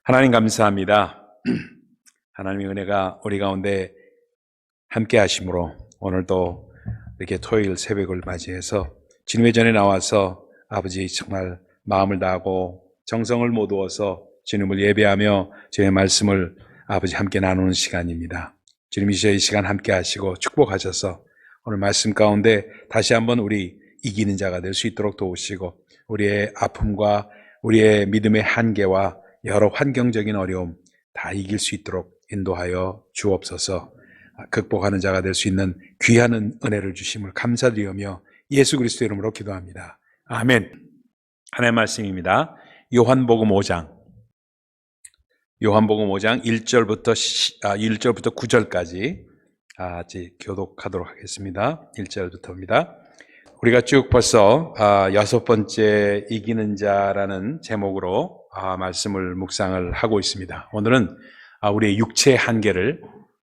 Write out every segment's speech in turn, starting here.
하나님 감사합니다. 하나님의 은혜가 우리 가운데 함께 하심으로 오늘도 이렇게 토요일 새벽을 맞이해서 주님의 전에 나와서 아버지 정말 마음을 다하고 정성을 모두어서 주님을 예배하며 주의 말씀을 아버지 함께 나누는 시간입니다. 주님이 저희 시간 함께 하시고 축복하셔서 오늘 말씀 가운데 다시 한번 우리 이기는 자가 될 수 있도록 도우시고 우리의 아픔과 우리의 믿음의 한계와 여러 환경적인 어려움 다 이길 수 있도록 인도하여 주옵소서. 극복하는 자가 될 수 있는 귀한 은혜를 주심을 감사드리며 예수 그리스도의 이름으로 기도합니다. 아멘. 하나님의 말씀입니다. 요한복음 5장 1절부터 9절까지 교독하도록 하겠습니다. 1절부터입니다. 우리가 쭉 벌써 6번째 이기는 자라는 제목으로 말씀을 묵상을 하고 있습니다. 오늘은 우리의 육체의 한계를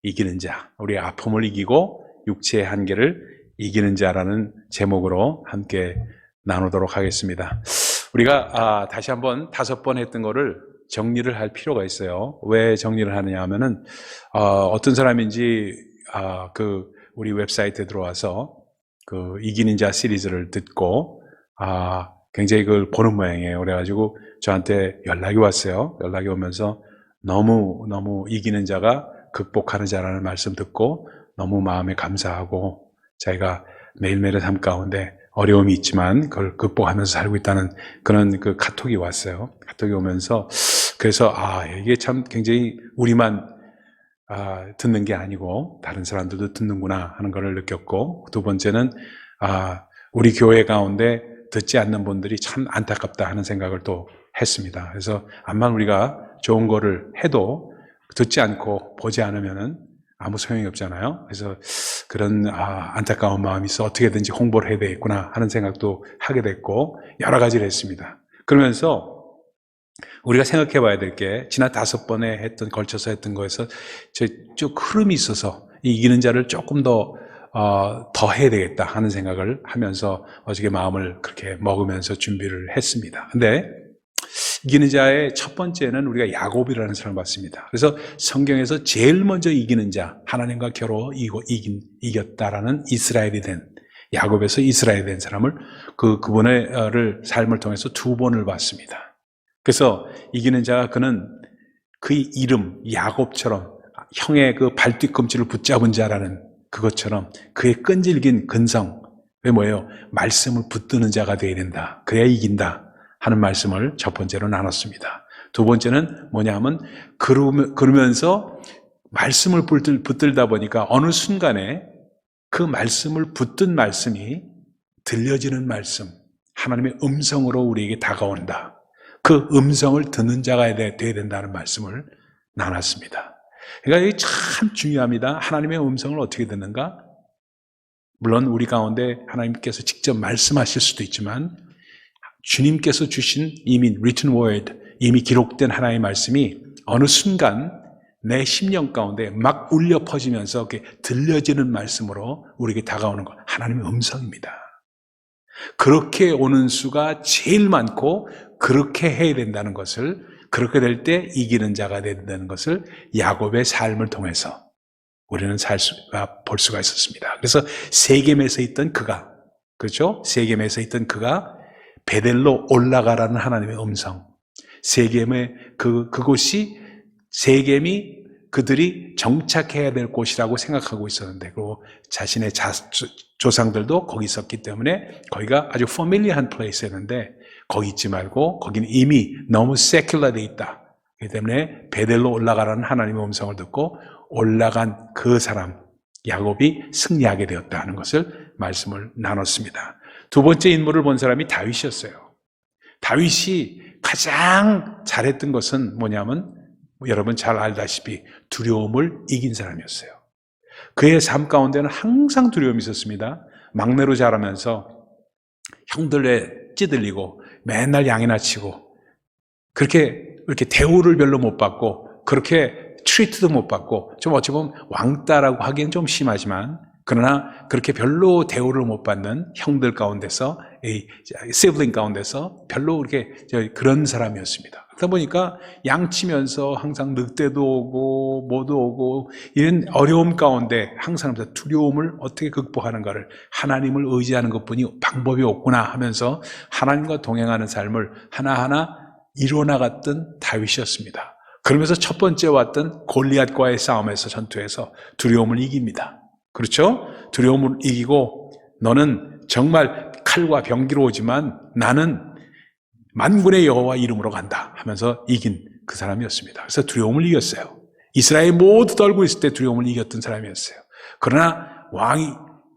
이기는 자, 우리의 아픔을 이기고 육체의 한계를 이기는 자라는 제목으로 함께 나누도록 하겠습니다. 우리가 다시 한번 5번 했던 거를 정리를 할 필요가 있어요. 왜 정리를 하느냐 하면은 어떤 사람인지 우리 웹사이트에 들어와서 그 이기는 자 시리즈를 듣고 굉장히 그걸 보는 모양이에요. 그래가지고 저한테 연락이 왔어요. 연락이 오면서 너무 이기는 자가 극복하는 자라는 말씀 듣고 너무 마음에 감사하고 자기가 매일매일의 삶 가운데 어려움이 있지만 그걸 극복하면서 살고 있다는 그런 그 카톡이 왔어요. 카톡이 오면서 그래서 이게 참 굉장히 우리만 듣는 게 아니고 다른 사람들도 듣는구나 하는 것을 느꼈고, 두 번째는 우리 교회 가운데 듣지 않는 분들이 참 안타깝다 하는 생각을 또 했습니다. 그래서 암만 우리가 좋은 거를 해도 듣지 않고 보지 않으면은 아무 소용이 없잖아요. 그래서 그런 안타까운 마음이 있어 어떻게든지 홍보를 해야 되겠구나 하는 생각도 하게 됐고, 여러 가지를 했습니다. 그러면서 우리가 생각해 봐야 될 게, 지난 5번에 걸쳐서 했던 거에서 쭉 흐름이 있어서 이기는 자를 조금 더 해야 되겠다 하는 생각을 하면서 어저께 마음을 그렇게 먹으면서 준비를 했습니다. 근데 이기는 자의 첫 번째는 우리가 야곱이라는 사람을 봤습니다. 그래서 성경에서 제일 먼저 이기는 자, 하나님과 겨루 이겼다라는 이스라엘이 된, 야곱에서 이스라엘이 된 사람을 그분의 삶을 통해서 2번을 봤습니다. 그래서 이기는 자가 그는 그의 이름 야곱처럼 형의 그 발뒤꿈치를 붙잡은 자라는 그것처럼 그의 끈질긴 근성, 왜 뭐예요? 말씀을 붙드는 자가 되어야 된다. 그래야 이긴다 하는 말씀을 첫 번째로 나눴습니다. 두 번째는 뭐냐 하면 그러면서 말씀을 붙들다 보니까 어느 순간에 그 말씀을 붙든 말씀이 들려지는 말씀, 하나님의 음성으로 우리에게 다가온다. 그 음성을 듣는 자가 되어야 된다는 말씀을 나눴습니다. 그러니까 이게 참 중요합니다. 하나님의 음성을 어떻게 듣는가? 물론 우리 가운데 하나님께서 직접 말씀하실 수도 있지만 주님께서 주신 이미 written word, 이미 기록된 하나님의 말씀이 어느 순간 내 심령 가운데 막 울려 퍼지면서 들려지는 말씀으로 우리에게 다가오는 것, 하나님의 음성입니다. 그렇게 오는 수가 제일 많고 그렇게 해야 된다는 것을, 그렇게 될 때 이기는 자가 된다는 것을 야곱의 삶을 통해서 우리는 볼 수가 있었습니다. 그래서 세겜에서 있던 그가, 그렇죠? 세겜에서 있던 그가 베델로 올라가라는 하나님의 음성, 세겜의 그곳이 세겜이 그들이 정착해야 될 곳이라고 생각하고 있었는데, 그리고 자신의 조상들도 거기 있었기 때문에 거기가 아주 familiar한 플레이스였는데 거기 있지 말고 거기는 이미 너무 secular돼 있다. 그렇기 때문에 베델로 올라가라는 하나님의 음성을 듣고 올라간 그 사람 야곱이 승리하게 되었다는 것을 말씀을 나눴습니다. 두 번째 인물을 본 사람이 다윗이었어요. 다윗이 가장 잘했던 것은 뭐냐면, 여러분 잘 알다시피 두려움을 이긴 사람이었어요. 그의 삶 가운데는 항상 두려움이 있었습니다. 막내로 자라면서 형들에 찌들리고 맨날 양이나 치고 그렇게 대우를 별로 못 받고 그렇게 트리트도 못 받고, 좀 어찌 보면 왕따라고 하기엔 좀 심하지만 그러나 그렇게 별로 대우를 못 받는 형들 가운데서 이 시블링 가운데서 별로 그렇게 그런 사람이었습니다. 그러다 보니까 양치면서 항상 늑대도 오고 뭐도 오고 이런 어려움 가운데 항상 두려움을 어떻게 극복하는가를 하나님을 의지하는 것뿐이 방법이 없구나 하면서 하나님과 동행하는 삶을 하나하나 이뤄나갔던 다윗이었습니다. 그러면서 첫 번째 왔던 골리앗과의 싸움에서 전투에서 두려움을 이깁니다. 그렇죠? 두려움을 이기고 너는 정말 칼과 병기로 오지만 나는 만군의 여호와 이름으로 간다 하면서 이긴 그 사람이었습니다. 그래서 두려움을 이겼어요. 이스라엘 모두 떨고 있을 때 두려움을 이겼던 사람이었어요. 그러나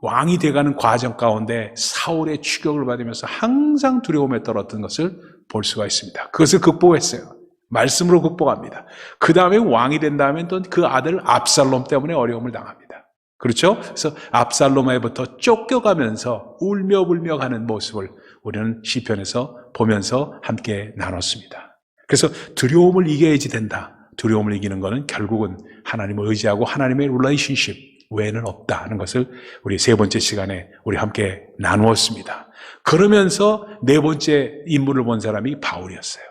왕이 돼가는 과정 가운데 사울의 추격을 받으면서 항상 두려움에 떨었던 것을 볼 수가 있습니다. 그것을 극복했어요. 말씀으로 극복합니다. 그 다음에 왕이 된 다음에 또 그 아들 압살롬 때문에 어려움을 당합니다. 그렇죠? 그래서 압살롬에부터 쫓겨가면서 울며불며 가는 모습을 우리는 시편에서 보면서 함께 나눴습니다. 그래서 두려움을 이겨야지 된다. 두려움을 이기는 것은 결국은 하나님을 의지하고 하나님의 릴레이션십 외에는 없다 하는 것을 우리 세 번째 시간에 우리 함께 나누었습니다. 그러면서 네 번째 인물을 본 사람이 바울이었어요.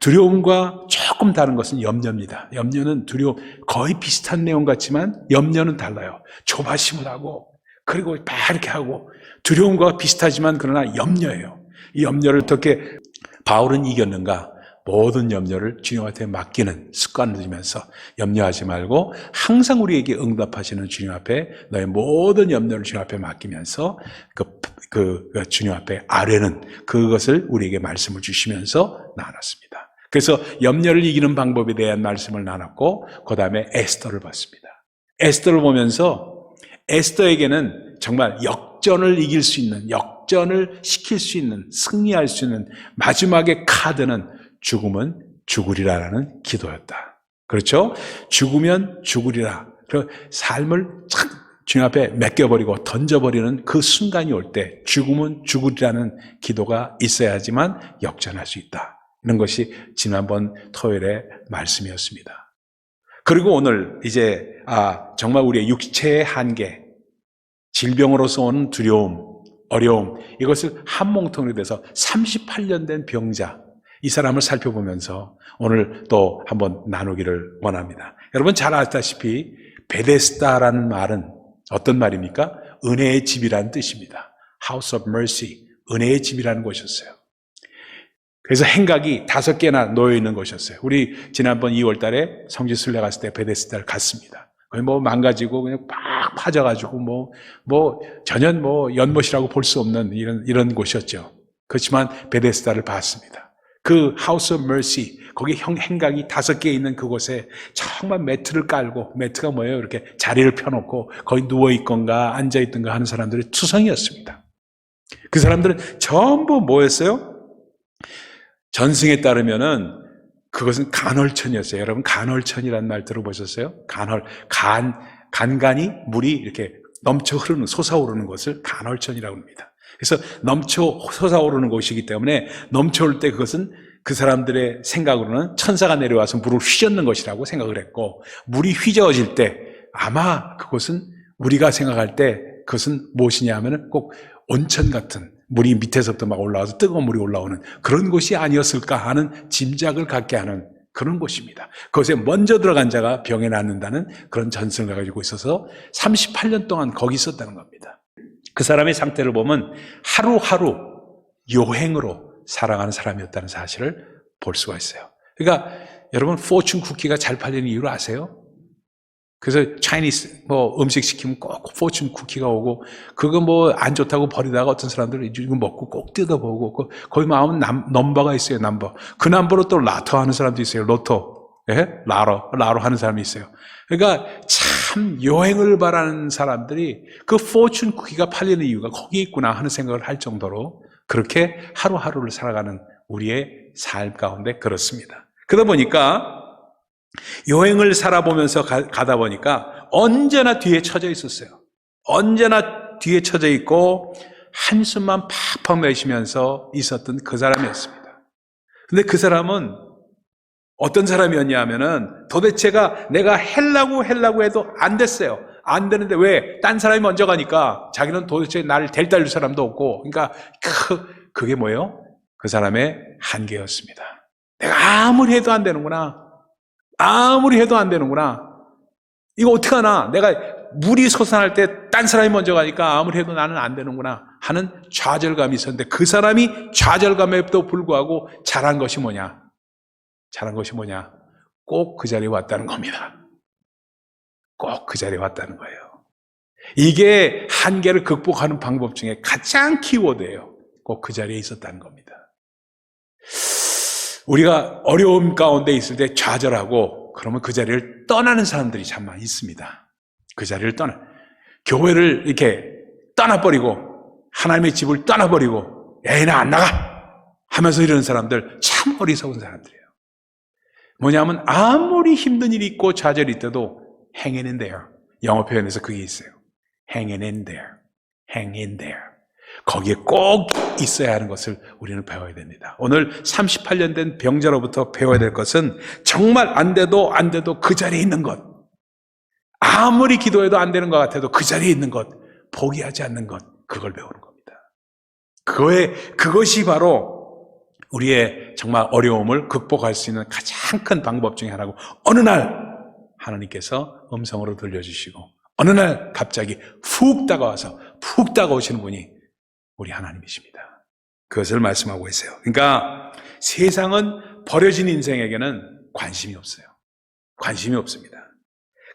두려움과 조금 다른 것은 염려입니다. 염려는 두려움, 거의 비슷한 내용 같지만 염려는 달라요. 조바심을 하고 그리고 막 이렇게 하고 두려움과 비슷하지만 그러나 염려예요. 이 염려를 어떻게 바울은 이겼는가? 모든 염려를 주님한테 맡기는 습관을 들이면서 염려하지 말고 항상 우리에게 응답하시는 주님 앞에 너의 모든 염려를 주님 앞에 맡기면서 그 주님 앞에 아뢰는 그것을 우리에게 말씀을 주시면서 나눴습니다. 그래서 염려를 이기는 방법에 대한 말씀을 나눴고 그 다음에 에스더를 봤습니다. 에스더를 보면서 에스더에게는 정말 역전을 이길 수 있는, 역전을 시킬 수 있는, 승리할 수 있는 마지막의 카드는 죽으면 죽으리라라는 기도였다. 그렇죠? 죽으면 죽으리라. 그 삶을 착 주님 앞에 맡겨버리고 던져버리는 그 순간이 올 때 죽으면 죽으리라는 기도가 있어야지만 역전할 수 있다. 이런 것이 지난번 토요일의 말씀이었습니다. 그리고 오늘 이제 정말 우리의 육체의 한계, 질병으로서 오는 두려움, 어려움, 이것을 한 몽통으로 돼서 38년 된 병자, 이 사람을 살펴보면서 오늘 또 한번 나누기를 원합니다. 여러분 잘 아시다시피 베데스다라는 말은 어떤 말입니까? 은혜의 집이라는 뜻입니다. House of Mercy, 은혜의 집이라는 곳이었어요. 그래서 행각이 5개나 놓여 있는 곳이었어요. 우리 지난번 2월 달에 성지순례 갔을 때 베데스다를 갔습니다. 거기 뭐 망가지고 그냥 팍 파져가지고 전혀 연못이라고 볼 수 없는 이런 곳이었죠. 그렇지만 베데스다를 봤습니다. 그 House of Mercy, 거기 행각이 5개 있는 그곳에 정말 매트를 깔고, 매트가 뭐예요? 이렇게 자리를 펴놓고 거기 누워있건가 앉아있던가 하는 사람들의 투성이었습니다. 그 사람들은 전부 뭐였어요? 전승에 따르면은 그것은 간헐천이었어요. 여러분 간헐천이라는 말 들어보셨어요? 간간이 물이 이렇게 넘쳐 흐르는, 솟아오르는 것을 간헐천이라고 합니다. 그래서 넘쳐 솟아오르는 곳이기 때문에 넘쳐올 때 그것은 그 사람들의 생각으로는 천사가 내려와서 물을 휘젓는 것이라고 생각을 했고, 물이 휘저어질 때 아마 그것은 우리가 생각할 때 그것은 무엇이냐 하면은 꼭 온천 같은 물이 밑에서부터 막 올라와서 뜨거운 물이 올라오는 그런 곳이 아니었을까 하는 짐작을 갖게 하는 그런 곳입니다. 그것에 먼저 들어간 자가 병에 낫는다는 그런 전승을 가지고 있어서 38년 동안 거기 있었다는 겁니다. 그 사람의 상태를 보면 하루하루 요행으로 살아가는 사람이었다는 사실을 볼 수가 있어요. 그러니까 여러분 포춘 쿠키가 잘 팔리는 이유를 아세요? 그래서 차이니스 음식 시키면 꼭 포춘 쿠키가 오고 그거 안 좋다고 버리다가 어떤 사람들은 이거 먹고 꼭 뜯어보고 거기 마음은 넘버가 있어요. 넘버. 그 넘버로 또 라토 하는 사람도 있어요. 로또. 예? 라로 하는 사람이 있어요. 그러니까 참 여행을 바라는 사람들이 그 포춘 쿠키가 팔리는 이유가 거기에 있구나 하는 생각을 할 정도로 그렇게 하루하루를 살아가는 우리의 삶 가운데 그렇습니다. 그러다 보니까 여행을 살아보면서 가다 보니까 언제나 뒤에 처져 있었어요. 언제나 뒤에 처져 있고 한숨만 팍팍 내쉬면서 있었던 그 사람이었습니다. 근데 그 사람은 어떤 사람이었냐 하면은 도대체가 내가 하려고 해도 안 됐어요. 안 되는데 왜? 딴 사람이 먼저 가니까 자기는 도대체 나를 델달릴 사람도 없고, 그러니까 그게 뭐예요? 그 사람의 한계였습니다. 내가 아무리 해도 안 되는구나. 아무리 해도 안 되는구나. 이거 어떡하나? 내가 물이 솟아날 때 딴 사람이 먼저 가니까 아무리 해도 나는 안 되는구나 하는 좌절감이 있었는데, 그 사람이 좌절감에도 불구하고 잘한 것이 뭐냐? 잘한 것이 뭐냐? 꼭 그 자리에 왔다는 겁니다. 꼭 그 자리에 왔다는 거예요. 이게 한계를 극복하는 방법 중에 가장 키워드예요. 꼭 그 자리에 있었다는 겁니다. 우리가 어려움 가운데 있을 때 좌절하고 그러면 그 자리를 떠나는 사람들이 참 많이 있습니다. 그 자리를 교회를 이렇게 떠나버리고 하나님의 집을 떠나버리고 에이 나 안 나가 하면서 이러는 사람들 참 어리석은 사람들이에요. 뭐냐면 아무리 힘든 일이 있고 좌절이 있어도 hang in there. 영어 표현에서 그게 있어요. hang in there. hang in there. 거기에 꼭 있어야 하는 것을 우리는 배워야 됩니다. 오늘 38년 된 병자로부터 배워야 될 것은 정말 안 돼도 그 자리에 있는 것. 아무리 기도해도 안 되는 것 같아도 그 자리에 있는 것. 포기하지 않는 것. 그걸 배우는 겁니다. 그것이 바로 우리의 정말 어려움을 극복할 수 있는 가장 큰 방법 중에 하나고, 어느 날 하나님께서 음성으로 들려주시고 어느 날 갑자기 훅 다가오시는 분이 우리 하나님이십니다. 그것을 말씀하고 있어요. 그러니까 세상은 버려진 인생에게는 관심이 없어요. 관심이 없습니다.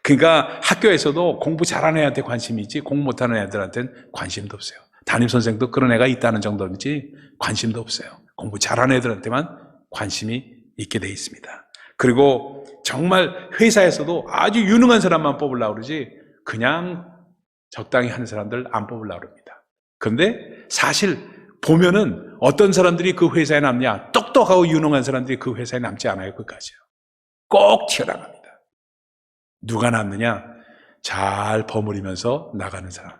그러니까 학교에서도 공부 잘하는 애한테 관심이 있지 공부 못하는 애들한테는 관심도 없어요. 담임선생도 그런 애가 있다는 정도인지 관심도 없어요. 공부 잘하는 애들한테만 관심이 있게 돼 있습니다. 그리고 정말 회사에서도 아주 유능한 사람만 뽑으려고 그러지 그냥 적당히 하는 사람들 안 뽑으려고 합니다. 그런데 사실 보면은 어떤 사람들이 그 회사에 남냐? 똑똑하고 유능한 사람들이 그 회사에 남지 않아요. 끝까지요. 꼭 튀어나갑니다. 누가 남느냐? 잘 버무리면서 나가는 사람.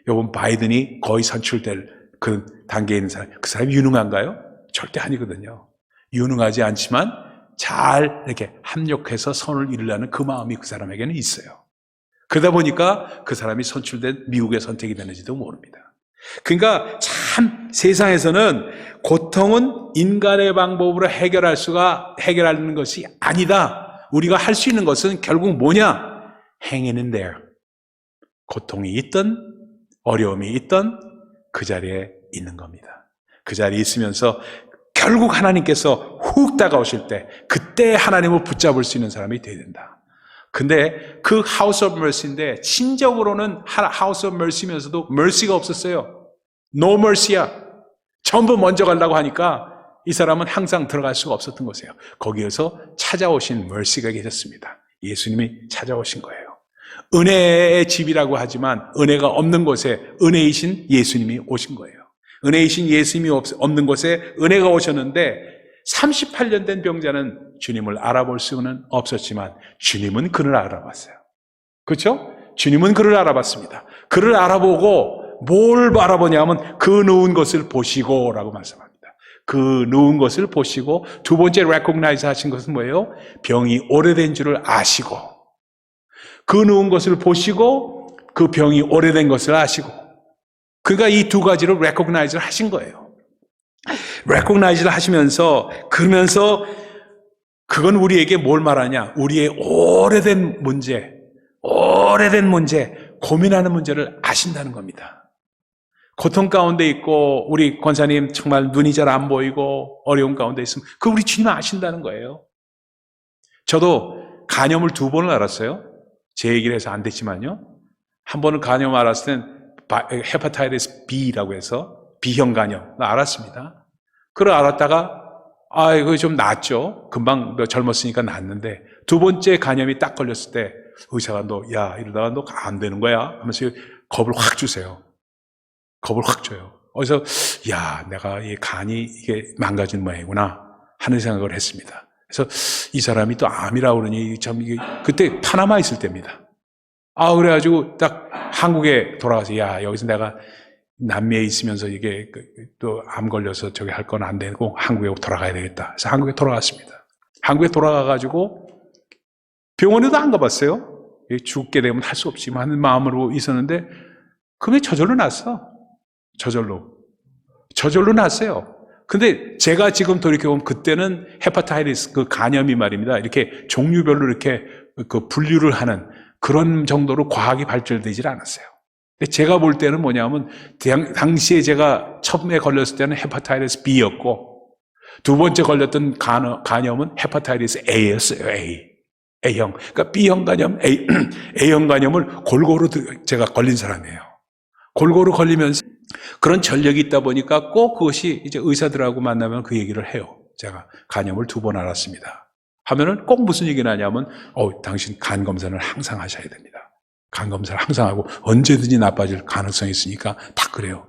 요번 바이든이 거의 선출될 그 단계에 있는 사람. 그 사람이 유능한가요? 절대 아니거든요. 유능하지 않지만 잘 이렇게 합력해서 선을 이루려는 그 마음이 그 사람에게는 있어요. 그러다 보니까 그 사람이 선출된 미국의 선택이 되는지도 모릅니다. 그러니까 참 세상에서는 고통은 인간의 방법으로 해결하는 것이 아니다. 우리가 할 수 있는 것은 결국 뭐냐? hang in there. 고통이 있든 어려움이 있든 그 자리에 있는 겁니다. 그 자리에 있으면서 결국 하나님께서 훅 다가오실 때 그때 하나님을 붙잡을 수 있는 사람이 되어야 된다. 근데 그 House of Mercy인데 신적으로는 House of Mercy면서도 mercy가 없었어요. No mercy야. 전부 먼저 가려고 하니까 이 사람은 항상 들어갈 수가 없었던 것이에요. 거기에서 찾아오신 mercy가 계셨습니다. 예수님이 찾아오신 거예요. 은혜의 집이라고 하지만 은혜가 없는 곳에 은혜이신 예수님이 오신 거예요. 은혜이신 예수님이 없는 곳에 은혜가 오셨는데 38년 된 병자는 주님을 알아볼 수는 없었지만 주님은 그를 알아봤어요. 그렇죠? 주님은 그를 알아봤습니다. 그를 알아보고 뭘 알아보냐면 그 누운 것을 보시고 라고 말씀합니다. 그 누운 것을 보시고 두 번째 recognize 하신 것은 뭐예요? 병이 오래된 줄을 아시고 그 누운 것을 보시고 그 병이 오래된 것을 아시고 그러니까 이 두 가지를 recognize를 하신 거예요. recognize를 하시면서 그러면서 그건 우리에게 뭘 말하냐? 우리의 오래된 문제, 고민하는 문제를 아신다는 겁니다. 고통 가운데 있고 우리 권사님 정말 눈이 잘 안 보이고 어려움 가운데 있으면 그 우리 주님 아신다는 거예요. 저도 간염을 2번을 앓았어요. 제 얘기를 해서 안 됐지만요. 한 번은 간염을 앓았을 땐 헤파타이티스 B라고 해서 B형 간염 알았습니다. 그걸 알았다가 이거 좀 낫죠. 금방 젊었으니까 낫는데 두 번째 간염이 딱 걸렸을 때 의사가 이러다가 너 안 되는 거야 하면서 겁을 확 주세요. 겁을 확 줘요. 그래서 내가 이 간이 이게 망가진 모양이구나 하는 생각을 했습니다. 그래서 이 사람이 또 암이라고 그러니 참 이게 그때 파나마 있을 때입니다. 그래가지고 딱 한국에 돌아가서 여기서 내가 남미에 있으면서 이게 또 암 걸려서 저기 할 건 안 되고 한국에 돌아가야 되겠다. 그래서 한국에 돌아갔습니다. 한국에 돌아가가지고 병원에도 안 가봤어요. 죽게 되면 할 수 없지만 하는 마음으로 있었는데 그게 저절로 났어. 저절로 났어요. 근데 제가 지금 돌이켜보면 그때는 헤파타이티스 그 간염이 말입니다. 이렇게 종류별로 이렇게 그 분류를 하는 그런 정도로 과학이 발달되질 않았어요. 근데 제가 볼 때는 뭐냐면 당시에 제가 처음에 걸렸을 때는 헤파타이티스 B였고 두 번째 걸렸던 간염은 헤파타이티스 A였어요. A형. 그러니까 B형 간염, A형 간염을 골고루 제가 걸린 사람이에요. 골고루 걸리면서 그런 전력이 있다 보니까 꼭 그것이 이제 의사들하고 만나면 그 얘기를 해요. 제가 간염을 2번 앓았습니다. 하면은 꼭 무슨 얘기를 하냐면, 당신 간 검사를 항상 하셔야 됩니다. 간 검사를 항상 하고 언제든지 나빠질 가능성이 있으니까 다 그래요.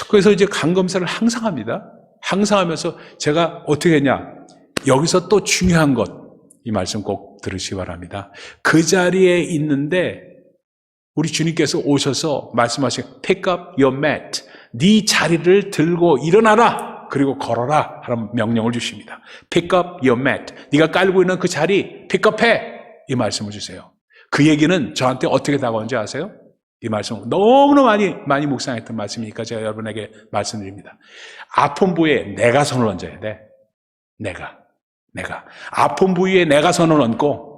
그래서 이제 간 검사를 항상 합니다. 항상 하면서 제가 어떻게 했냐. 여기서 또 중요한 것, 이 말씀 꼭 들으시기 바랍니다. 그 자리에 있는데 우리 주님께서 오셔서 말씀하신 pick up your mat. 네 자리를 들고 일어나라. 그리고 걸어라. 하는 명령을 주십니다. pick up your mat. 네가 깔고 있는 그 자리 픽업해. 이 말씀을 주세요. 그 얘기는 저한테 어떻게 다가온지 아세요? 이 말씀 너무나 많이 묵상했던 말씀이니까 제가 여러분에게 말씀드립니다. 아픈 부위에 내가 손을 얹어야 돼. 내가. 아픈 부위에 내가 손을 얹고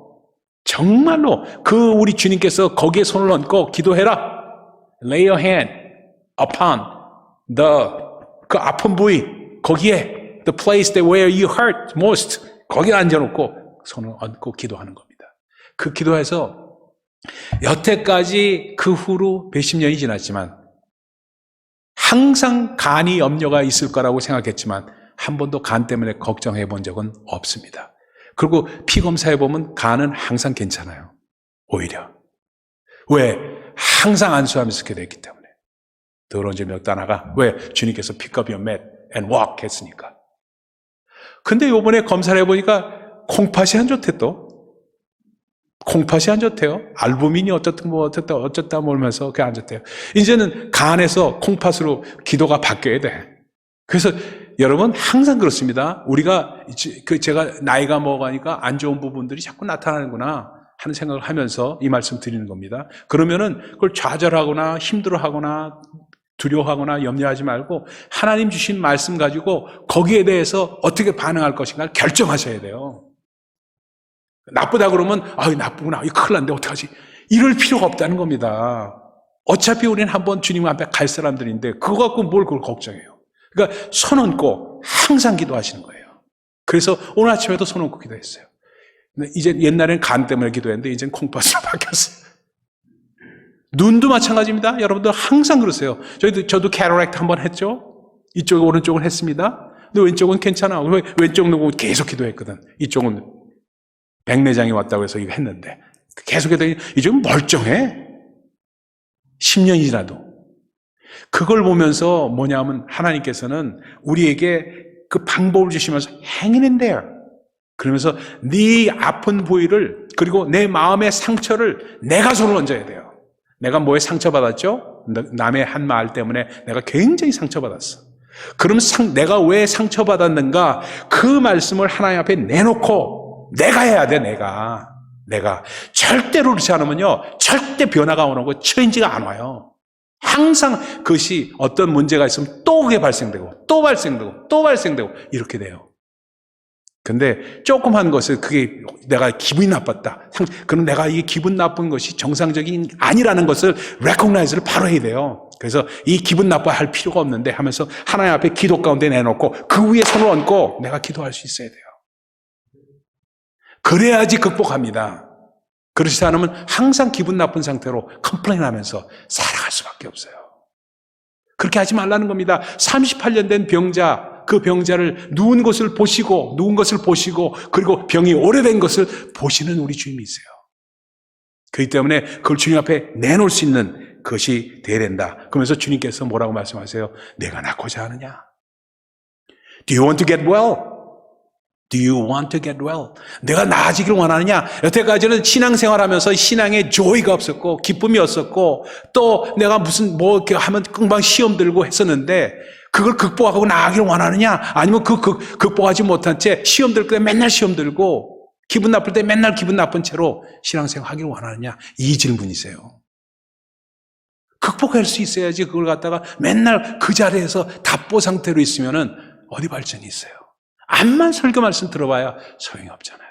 정말로 그 우리 주님께서 거기에 손을 얹고 기도해라. Lay your hand upon 그 아픈 부위 거기에 the place that where you hurt most 거기에 앉아놓고 손을 얹고 기도하는 겁니다. 그 기도해서 여태까지 그 후로 몇십 년이 지났지만 항상 간이 염려가 있을 거라고 생각했지만 한 번도 간 때문에 걱정해 본 적은 없습니다. 그리고 피 검사해 보면 간은 항상 괜찮아요. 오히려. 왜? 항상 안수하면서 있게 됐기 때문에. 더러운 점이 없다 나가. 왜? 주님께서 pick up your mat and walk 했으니까. 근데 요번에 검사를 해보니까 콩팥이 안 좋대 또. 콩팥이 안 좋대요. 알부민이 어쩌다 몰면서 그게 안 좋대요. 이제는 간에서 콩팥으로 기도가 바뀌어야 돼. 그래서 여러분 항상 그렇습니다. 우리가 제가 나이가 먹어가니까 안 좋은 부분들이 자꾸 나타나는구나 하는 생각을 하면서 이 말씀 드리는 겁니다. 그러면은 그걸 좌절하거나 힘들어하거나 두려워하거나 염려하지 말고 하나님 주신 말씀 가지고 거기에 대해서 어떻게 반응할 것인가를 결정하셔야 돼요. 나쁘다 그러면 나쁘구나, 큰일 났는데 어떡하지? 이럴 필요가 없다는 겁니다. 어차피 우리는 한번 주님 앞에 갈 사람들인데 그거 갖고 뭘 그걸 걱정해요. 그러니까 손 얹고 항상 기도하시는 거예요. 그래서 오늘 아침에도 손 얹고 기도했어요. 이제 옛날에는 간 때문에 기도했는데 이제는 콩팥으로 바뀌었어요. 눈도 마찬가지입니다. 여러분들 항상 그러세요. 저도 캐터랙트 한번 했죠. 이쪽 오른쪽은 했습니다. 근데 왼쪽은 괜찮아. 왼쪽 눈 계속 기도했거든. 이쪽은 백내장이 왔다고 해서 이거 했는데 계속 했더니 이쪽은 멀쩡해. 10년이 지나도. 그걸 보면서 뭐냐면 하나님께서는 우리에게 그 방법을 주시면서 hang in there. 그러면서 네 아픈 부위를 그리고 내 마음의 상처를 내가 손을 얹어야 돼요. 내가 뭐에 상처받았죠? 남의 한 말 때문에 내가 굉장히 상처받았어. 그럼 내가 왜 상처받았는가? 그 말씀을 하나님 앞에 내놓고 내가 해야 돼. 내가 절대로 그렇지 않으면요 절대 변화가 오는 거 체인지가 안 와요. 항상 그것이 어떤 문제가 있으면 또 그게 발생되고 또 발생되고 또 발생되고 이렇게 돼요. 근데 조그만 것을 그게 내가 기분이 나빴다. 그럼 내가 이 기분 나쁜 것이 정상적인 아니라는 것을 recognize를 바로 해야 돼요. 그래서 이 기분 나빠할 필요가 없는데 하면서 하나님 앞에 기도 가운데 내놓고 그 위에 손을 얹고 내가 기도할 수 있어야 돼요. 그래야지 극복합니다. 그렇지 않으면 항상 기분 나쁜 상태로 컴플레인하면서 살아갈 수밖에 없어요. 그렇게 하지 말라는 겁니다. 38년 된 병자, 그 병자를 누운 것을 보시고 그리고 병이 오래된 것을 보시는 우리 주님이세요. 그렇기 때문에 그걸 주님 앞에 내놓을 수 있는 것이 되어야 된다. 그러면서 주님께서 뭐라고 말씀하세요? 내가 낫고자 하느냐? Do you want to get well? Do you want to get well? 내가 나아지기를 원하느냐? 여태까지는 신앙생활하면서 신앙에 조이가 없었고 기쁨이 없었고 또 내가 뭐 이렇게 하면 금방 시험 들고 했었는데 그걸 극복하고 나아가기를 원하느냐? 아니면 극복하지 못한 채 시험 들 때 맨날 시험 들고 기분 나쁠 때 맨날 기분 나쁜 채로 신앙생활 하기를 원하느냐? 이 질문이세요. 극복할 수 있어야지 그걸 갖다가 맨날 그 자리에서 답보 상태로 있으면은 어디 발전이 있어요. 암만 설교 말씀 들어봐야 소용이 없잖아요.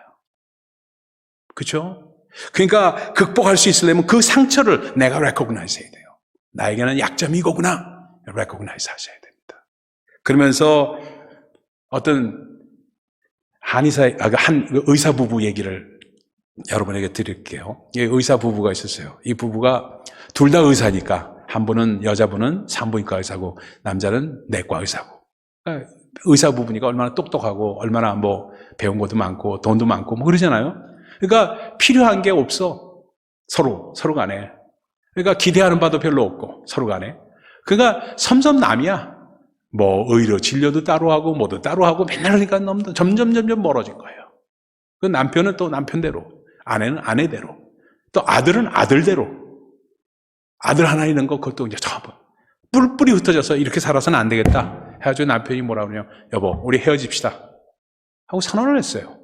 그렇죠? 그러니까 극복할 수 있으려면 그 상처를 내가 recognize 해야 돼요. 나에게는 약점이 이거구나. recognize 하셔야 됩니다. 그러면서 어떤 한 의사 부부 얘기를 여러분에게 드릴게요. 의사 부부가 있었어요. 이 부부가 둘 다 의사니까 한 분은 여자분은 산부인과 의사고 남자는 내과 의사고. 그러니까 의사 부부니까 얼마나 똑똑하고 얼마나 뭐 배운 것도 많고 돈도 많고 뭐 그러잖아요. 그러니까 필요한 게 없어. 서로 간에. 그러니까 기대하는 바도 별로 없고 서로 간에. 그러니까 섬섬남이야. 뭐 의료 진료도 따로 하고 뭐도 따로 하고 맨날 하니까 점점 멀어진 거예요. 그 남편은 또 남편대로, 아내는 아내대로, 또 아들은 아들대로. 아들 하나 있는 거 그것도 이제 전부 뿔뿔이 흩어져서 이렇게 살아서는 안 되겠다. 해가지고 남편이 뭐라 그러냐면 여보 우리 헤어집시다 하고 선언을 했어요.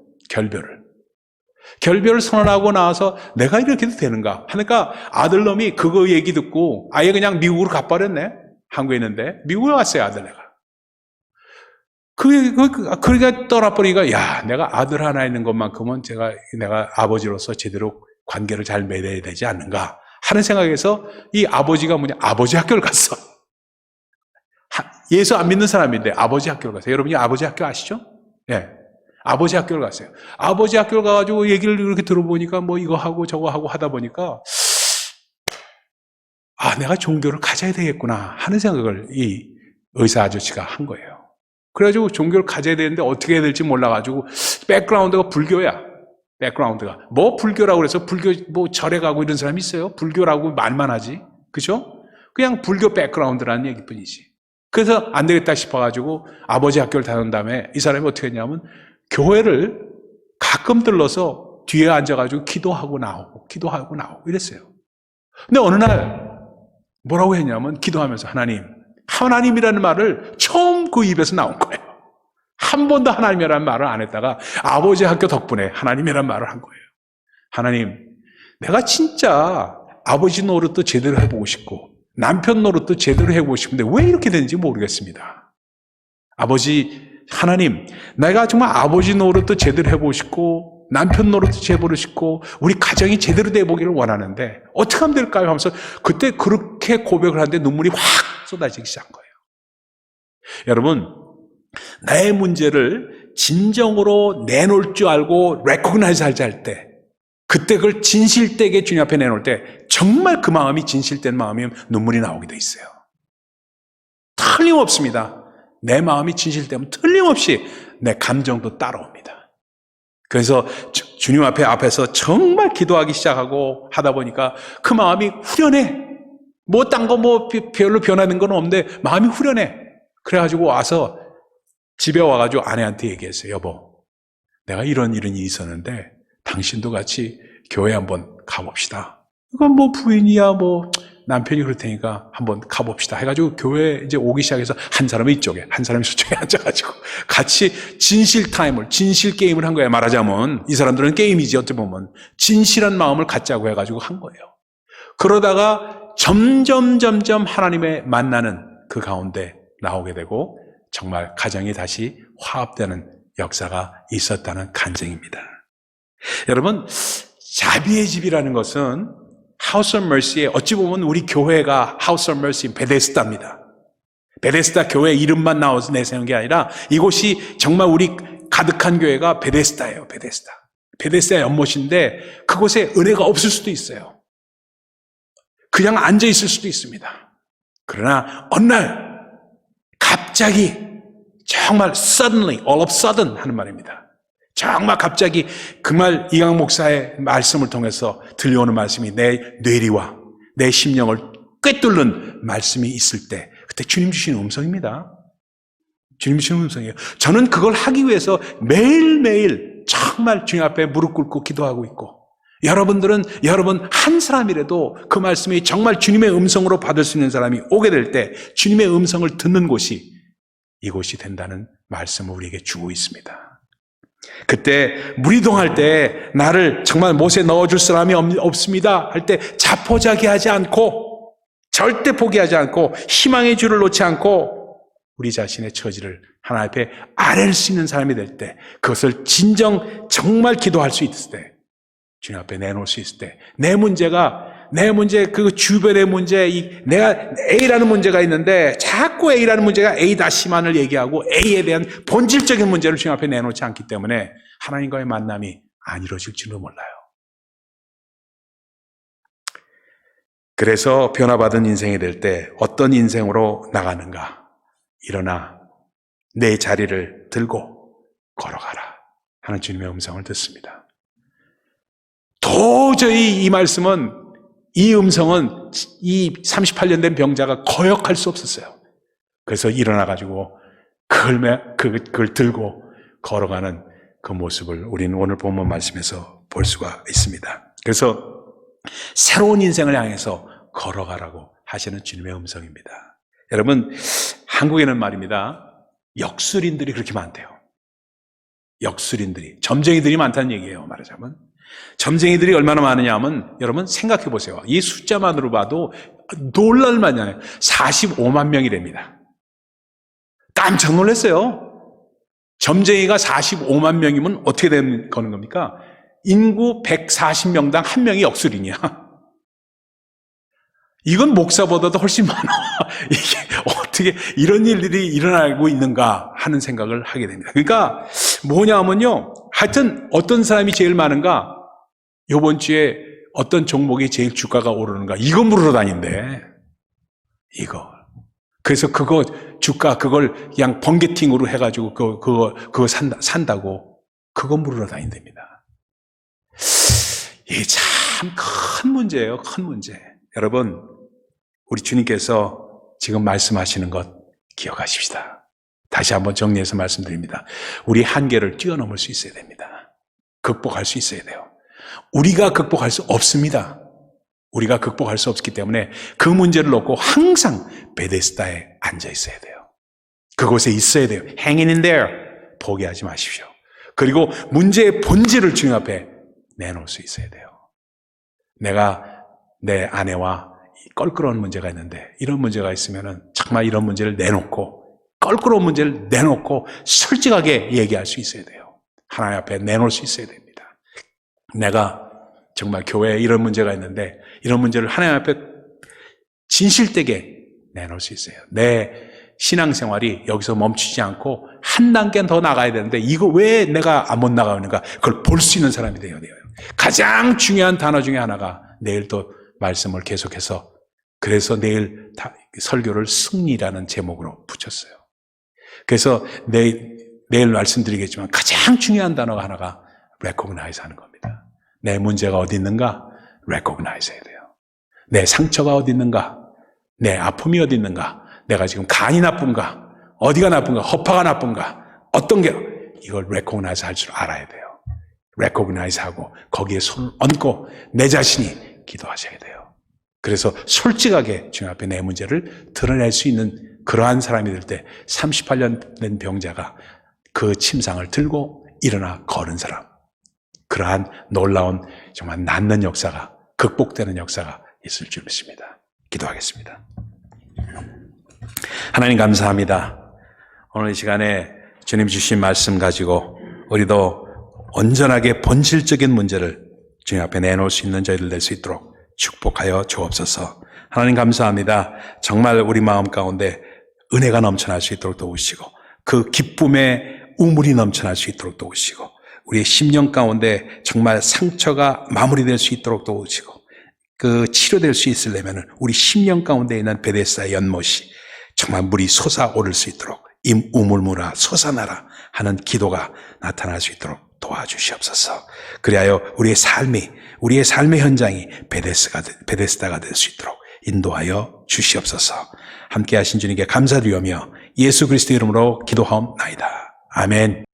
결별을 선언하고 나와서 내가 이렇게 해도 되는가 하니까 아들놈이 그거 얘기 듣고 아예 그냥 미국으로 가버렸네. 한국에 있는데 미국에 왔어요. 아들내가. 그러니까 떠나버리니까 야 내가 아들 하나 있는 것만큼은 내가 아버지로서 제대로 관계를 잘 맺어야 되지 않는가 하는 생각에서 이 아버지가 아버지 학교를 갔어. 예수 안 믿는 사람인데 아버지 학교를 갔어요. 여러분이 아버지 학교 아시죠? 예. 아버지 학교를 갔어요. 아버지 학교를 가가지고 얘기를 이렇게 들어보니까 뭐 이거 하고 저거 하고 하다 보니까 내가 종교를 가져야 되겠구나 하는 생각을 이 의사 아저씨가 한 거예요. 그래가지고 종교를 가져야 되는데 어떻게 해야 될지 몰라가지고 백그라운드가 불교야. 백그라운드가. 뭐 불교라고 그래서 불교 뭐 절에 가고 이런 사람이 있어요? 불교라고 말만 하지. 그죠? 그냥 불교 백그라운드라는 얘기뿐이지. 그래서 안 되겠다 싶어가지고 아버지 학교를 다닌 다음에 이 사람이 어떻게 했냐면 교회를 가끔 들러서 뒤에 앉아가지고 기도하고 나오고 이랬어요. 근데 어느 날 뭐라고 했냐면 기도하면서 하나님이라는 말을 처음 그 입에서 나온 거예요. 한 번도 하나님이라는 말을 안 했다가 아버지 학교 덕분에 하나님이라는 말을 한 거예요. 하나님, 내가 진짜 아버지 노릇도 제대로 해보고 싶고 남편 노릇도 제대로 해보고 싶은데 왜 이렇게 되는지 모르겠습니다. 하나님, 내가 정말 아버지 노릇도 제대로 해보고 싶고 남편 노릇도 제대로 싶고 우리 가정이 제대로 돼보기를 원하는데 어떻게 하면 될까요? 하면서 그때 그렇게 고백을 하는데 눈물이 확 쏟아지기 시작한 거예요. 여러분, 나의 문제를 진정으로 내놓을 줄 알고 recognize 할 때 그때 그걸 진실되게 주님 앞에 내놓을 때 정말 그 마음이 진실된 마음이면 눈물이 나오게 돼 있어요. 틀림없습니다. 내 마음이 진실되면 틀림없이 내 감정도 따라옵니다. 그래서 주님 앞에서 정말 기도하기 시작하고 하다 보니까 그 마음이 후련해. 딴 거 별로 변하는 건 없는데 마음이 후련해. 그래가지고 와서 집에 와가지고 아내한테 얘기했어요. 여보, 내가 이런 일이 있었는데 당신도 같이 교회 한번 가봅시다. 이건 부인이야 남편이 그럴 테니까 한번 가봅시다 해가지고 교회 이제 오기 시작해서 한 사람은 이쪽에 한 사람이 저쪽에 앉아가지고 같이 진실 게임을 한 거예요. 말하자면 이 사람들은 게임이지 어떻게 보면 진실한 마음을 갖자고 해가지고 한 거예요. 그러다가 점점 하나님의 만나는 그 가운데 나오게 되고 정말 가정이 다시 화합되는 역사가 있었다는 간증입니다. 여러분, 자비의 집이라는 것은 House of Mercy의 어찌 보면 우리 교회가 House of Mercy 베데스다입니다. 베데스다 교회 이름만 나와서 내세운 게 아니라 이곳이 정말 우리 가득한 교회가 베데스다예요. 베데스다 연못인데 그곳에 은혜가 없을 수도 있어요. 그냥 앉아 있을 수도 있습니다. 그러나 어느 날 갑자기 정말 suddenly, all of sudden 하는 말입니다. 정말 갑자기 그 말 이강 목사의 말씀을 통해서 들려오는 말씀이 내 뇌리와 내 심령을 꿰뚫는 말씀이 있을 때 그때 주님 주시는 음성입니다. 주님 주시는 음성이에요. 저는 그걸 하기 위해서 매일매일 정말 주님 앞에 무릎 꿇고 기도하고 있고 여러분 한 사람이라도 그 말씀이 정말 주님의 음성으로 받을 수 있는 사람이 오게 될 때 주님의 음성을 듣는 곳이 이곳이 된다는 말씀을 우리에게 주고 있습니다. 그때 무리동할 때 나를 정말 못에 넣어줄 사람이 없습니다 할 때 자포자기하지 않고 절대 포기하지 않고 희망의 줄을 놓지 않고 우리 자신의 처지를 하나님 앞에 아뢰를 수 있는 사람이 될 때, 그것을 진정 정말 기도할 수 있을 때, 주님 앞에 내놓을 수 있을 때, 내 문제, 그 주변의 문제, 내가 A라는 문제가 있는데 자꾸 A라는 문제가 A-만을 얘기하고 A에 대한 본질적인 문제를 주님 앞에 내놓지 않기 때문에 하나님과의 만남이 안 이루어질지도 몰라요. 그래서 변화받은 인생이 될 때 어떤 인생으로 나가는가? 일어나 내 자리를 들고 걸어가라 하는 주님의 음성을 듣습니다. 도저히 이 말씀은, 이 음성은 이 38년 된 병자가 거역할 수 없었어요. 그래서 일어나가지고 그걸 들고 걸어가는 그 모습을 우리는 오늘 본문 말씀에서 볼 수가 있습니다. 그래서 새로운 인생을 향해서 걸어가라고 하시는 주님의 음성입니다. 여러분, 한국에는 말입니다, 역술인들이 그렇게 많대요. 역술인들이, 점쟁이들이 많다는 얘기예요. 말하자면 점쟁이들이 얼마나 많으냐 하면, 여러분 생각해 보세요. 이 숫자만으로 봐도 놀랄 만하네요. 45만 명이랍니다. 깜짝 놀랐어요. 점쟁이가 45만 명이면 어떻게 되는 겁니까? 인구 140명당 한 명이 역술인이야. 이건 목사보다도 훨씬 많아. 이게 어떻게 이런 일들이 일어나고 있는가 하는 생각을 하게 됩니다. 그러니까 뭐냐면요, 하여튼 어떤 사람이 제일 많은가, 이번 주에 어떤 종목이 제일 주가가 오르는가, 이거 물으러 다닌대. 이거. 그래서 그거 주가, 그걸 그냥 번개팅으로 해가지고 그거 산다고 그거 물으러 다닌답니다. 이게 참 큰 문제예요. 큰 문제. 여러분, 우리 주님께서 지금 말씀하시는 것 기억하십시다. 다시 한번 정리해서 말씀드립니다. 우리 한계를 뛰어넘을 수 있어야 됩니다. 극복할 수 있어야 돼요. 우리가 극복할 수 없습니다. 우리가 극복할 수 없기 때문에 그 문제를 놓고 항상 베데스다에 앉아 있어야 돼요. 그곳에 있어야 돼요. Hanging in there. 포기하지 마십시오. 그리고 문제의 본질을 주님 앞에 내놓을 수 있어야 돼요. 내가 내 아내와 껄끄러운 문제가 있는데, 이런 문제가 있으면은 정말 이런 문제를 내놓고, 껄끄러운 문제를 내놓고 솔직하게 얘기할 수 있어야 돼요. 하나님 앞에 내놓을 수 있어야 됩니다. 내가 정말 교회에 이런 문제가 있는데, 이런 문제를 하나님 앞에 진실되게 내놓을 수 있어요. 내 신앙생활이 여기서 멈추지 않고 한 단계 더 나가야 되는데, 이거 왜 내가 못 나가는가, 그걸 볼 수 있는 사람이 되어야 돼요. 가장 중요한 단어 중에 하나가, 내일 또 말씀을 계속해서, 그래서 내일 설교를 승리라는 제목으로 붙였어요. 그래서 내일 말씀드리겠지만 가장 중요한 단어가 하나가 recognize 하는 겁니다. 내 문제가 어디 있는가? recognize 해야 돼요. 내 상처가 어디 있는가? 내 아픔이 어디 있는가? 내가 지금 간이 나쁜가? 어디가 나쁜가? 허파가 나쁜가? 어떤 게, 이걸 recognize 할 줄 알아야 돼요. recognize 하고 거기에 손을 얹고 내 자신이 기도하셔야 돼요. 그래서 솔직하게 주님 앞에 내 문제를 드러낼 수 있는 그러한 사람이 될 때, 38년 된 병자가 그 침상을 들고 일어나 걸은 사람, 그러한 놀라운 정말 낫는 역사가, 극복되는 역사가 있을 줄 믿습니다. 기도하겠습니다. 하나님 감사합니다. 오늘 이 시간에 주님 주신 말씀 가지고 우리도 온전하게 본질적인 문제를 주님 앞에 내놓을 수 있는 저희들 될 수 있도록 축복하여 주옵소서. 하나님 감사합니다. 정말 우리 마음 가운데 은혜가 넘쳐날 수 있도록 도우시고, 그 기쁨의 우물이 넘쳐날 수 있도록 도우시고, 우리의 심령 가운데 정말 상처가 마무리될 수 있도록 도우시고, 그 치료될 수 있으려면 우리 심령 가운데 있는 베데스다의 연못이 정말 물이 솟아오를 수 있도록, 이 우물물아 솟아나라 하는 기도가 나타날 수 있도록 도와주시옵소서. 그리하여 우리의 삶의 현장이 베데스다가 될 수 있도록 인도하여 주시옵소서. 함께 하신 주님께 감사드리며 예수 그리스도 이름으로 기도하옵나이다. 아멘.